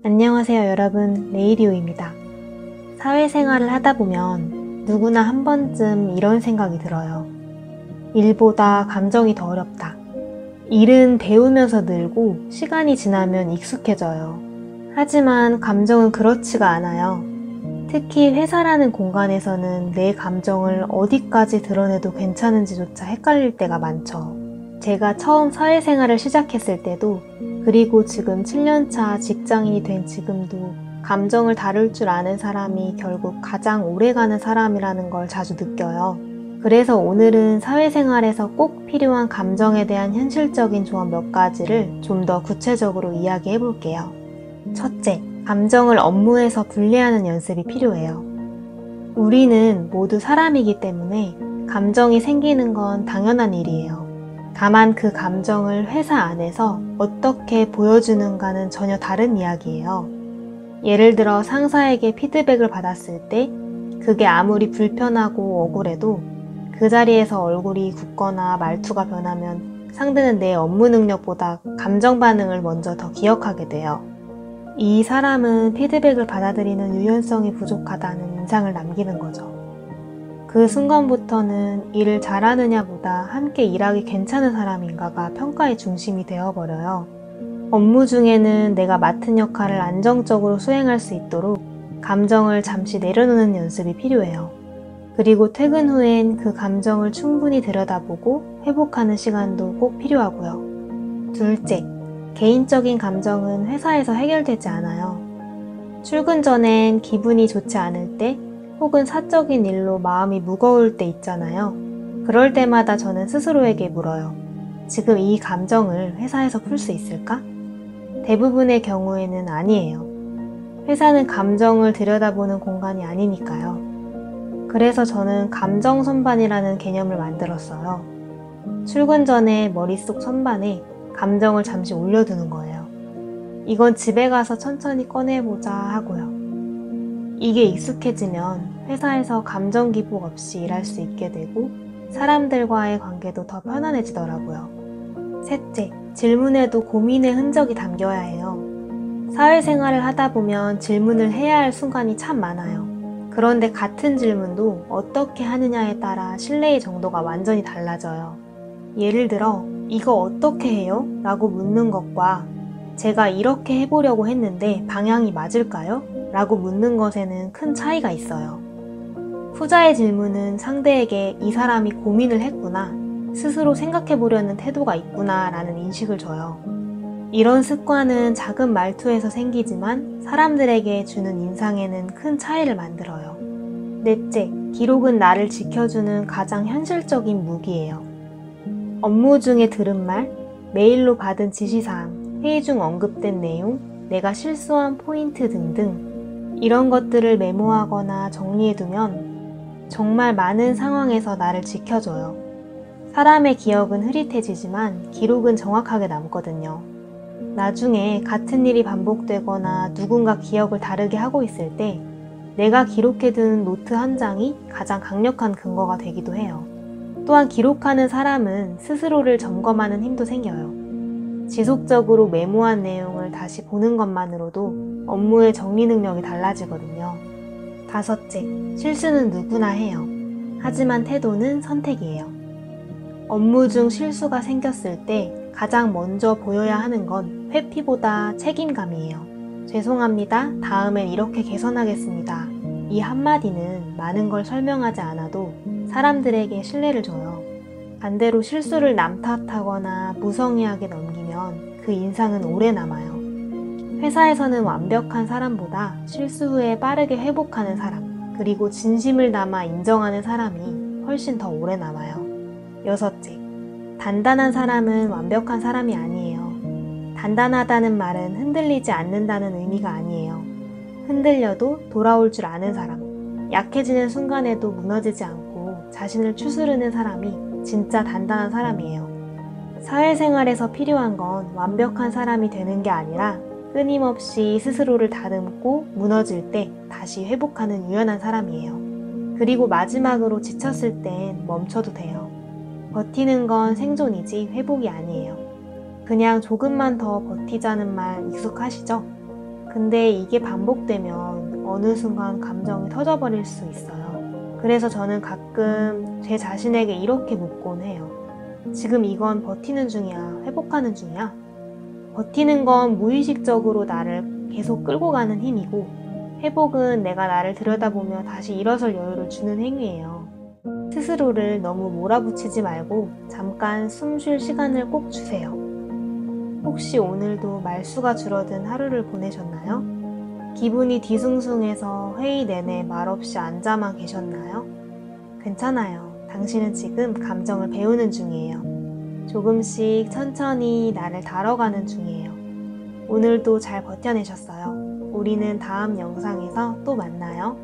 안녕하세요 여러분, 레이디오입니다. 사회생활을 하다 보면 누구나 한 번쯤 이런 생각이 들어요. 일보다 감정이 더 어렵다. 일은 배우면서 늘고 시간이 지나면 익숙해져요. 하지만 감정은 그렇지가 않아요. 특히 회사라는 공간에서는 내 감정을 어디까지 드러내도 괜찮은지조차 헷갈릴 때가 많죠. 제가 처음 사회생활을 시작했을 때도, 그리고 지금 7년차 직장인이 된 지금도 감정을 다룰 줄 아는 사람이 결국 가장 오래가는 사람이라는 걸 자주 느껴요. 그래서 오늘은 사회생활에서 꼭 필요한 감정에 대한 현실적인 조언 몇 가지를 좀 더 구체적으로 이야기해 볼게요. 첫째, 감정을 업무에서 분리하는 연습이 필요해요. 우리는 모두 사람이기 때문에 감정이 생기는 건 당연한 일이에요. 다만 그 감정을 회사 안에서 어떻게 보여주는가는 전혀 다른 이야기예요. 예를 들어 상사에게 피드백을 받았을 때 그게 아무리 불편하고 억울해도 그 자리에서 얼굴이 굳거나 말투가 변하면 상대는 내 업무 능력보다 감정 반응을 먼저 더 기억하게 돼요. 이 사람은 피드백을 받아들이는 유연성이 부족하다는 인상을 남기는 거죠. 그 순간부터는 일을 잘하느냐보다 함께 일하기 괜찮은 사람인가가 평가의 중심이 되어버려요. 업무 중에는 내가 맡은 역할을 안정적으로 수행할 수 있도록 감정을 잠시 내려놓는 연습이 필요해요. 그리고 퇴근 후엔 그 감정을 충분히 들여다보고 회복하는 시간도 꼭 필요하고요. 둘째, 개인적인 감정은 회사에서 해결되지 않아요. 출근 전엔 기분이 좋지 않을 때, 혹은 사적인 일로 마음이 무거울 때 있잖아요. 그럴 때마다 저는 스스로에게 물어요. 지금 이 감정을 회사에서 풀 수 있을까? 대부분의 경우에는 아니에요. 회사는 감정을 들여다보는 공간이 아니니까요. 그래서 저는 감정 선반이라는 개념을 만들었어요. 출근 전에 머릿속 선반에 감정을 잠시 올려두는 거예요. 이건 집에 가서 천천히 꺼내보자 하고요. 이게 익숙해지면 회사에서 감정 기복 없이 일할 수 있게 되고 사람들과의 관계도 더 편안해지더라고요. 셋째, 질문에도 고민의 흔적이 담겨야 해요. 사회생활을 하다 보면 질문을 해야 할 순간이 참 많아요. 그런데 같은 질문도 어떻게 하느냐에 따라 신뢰의 정도가 완전히 달라져요. 예를 들어, 이거 어떻게 해요? 라고 묻는 것과 제가 이렇게 해보려고 했는데 방향이 맞을까요? 라고 묻는 것에는 큰 차이가 있어요. 후자의 질문은 상대에게 이 사람이 고민을 했구나, 스스로 생각해보려는 태도가 있구나 라는 인식을 줘요. 이런 습관은 작은 말투에서 생기지만 사람들에게 주는 인상에는 큰 차이를 만들어요. 넷째, 기록은 나를 지켜주는 가장 현실적인 무기예요. 업무 중에 들은 말, 메일로 받은 지시사항, 회의 중 언급된 내용, 내가 실수한 포인트 등등 이런 것들을 메모하거나 정리해두면 정말 많은 상황에서 나를 지켜줘요. 사람의 기억은 흐릿해지지만 기록은 정확하게 남거든요. 나중에 같은 일이 반복되거나 누군가 기억을 다르게 하고 있을 때 내가 기록해둔 노트 한 장이 가장 강력한 근거가 되기도 해요. 또한 기록하는 사람은 스스로를 점검하는 힘도 생겨요. 지속적으로 메모한 내용을 다시 보는 것만으로도 업무의 정리 능력이 달라지거든요. 다섯째, 실수는 누구나 해요. 하지만 태도는 선택이에요. 업무 중 실수가 생겼을 때 가장 먼저 보여야 하는 건 회피보다 책임감이에요. 죄송합니다. 다음엔 이렇게 개선하겠습니다. 이 한마디는 많은 걸 설명하지 않아도 사람들에게 신뢰를 줘요. 반대로 실수를 남 탓하거나 무성의하게 넘기면 그 인상은 오래 남아요. 회사에서는 완벽한 사람보다 실수 후에 빠르게 회복하는 사람, 그리고 진심을 담아 인정하는 사람이 훨씬 더 오래 남아요. 여섯째, 단단한 사람은 완벽한 사람이 아니에요. 단단하다는 말은 흔들리지 않는다는 의미가 아니에요. 흔들려도 돌아올 줄 아는 사람, 약해지는 순간에도 무너지지 않고 자신을 추스르는 사람이 진짜 단단한 사람이에요. 사회생활에서 필요한 건 완벽한 사람이 되는 게 아니라 끊임없이 스스로를 다듬고 무너질 때 다시 회복하는 유연한 사람이에요. 그리고 마지막으로 지쳤을 땐 멈춰도 돼요. 버티는 건 생존이지 회복이 아니에요. 그냥 조금만 더 버티자는 말 익숙하시죠? 근데 이게 반복되면 어느 순간 감정이 터져버릴 수 있어요. 그래서 저는 가끔 제 자신에게 이렇게 묻곤 해요. 지금 이건 버티는 중이야? 회복하는 중이야? 버티는 건 무의식적으로 나를 계속 끌고 가는 힘이고, 회복은 내가 나를 들여다보며 다시 일어설 여유를 주는 행위예요. 스스로를 너무 몰아붙이지 말고 잠깐 숨 쉴 시간을 꼭 주세요. 혹시 오늘도 말수가 줄어든 하루를 보내셨나요? 기분이 뒤숭숭해서 회의 내내 말없이 앉아만 계셨나요? 괜찮아요. 당신은 지금 감정을 배우는 중이에요. 조금씩 천천히 나를 다뤄가는 중이에요. 오늘도 잘 버텨내셨어요. 우리는 다음 영상에서 또 만나요.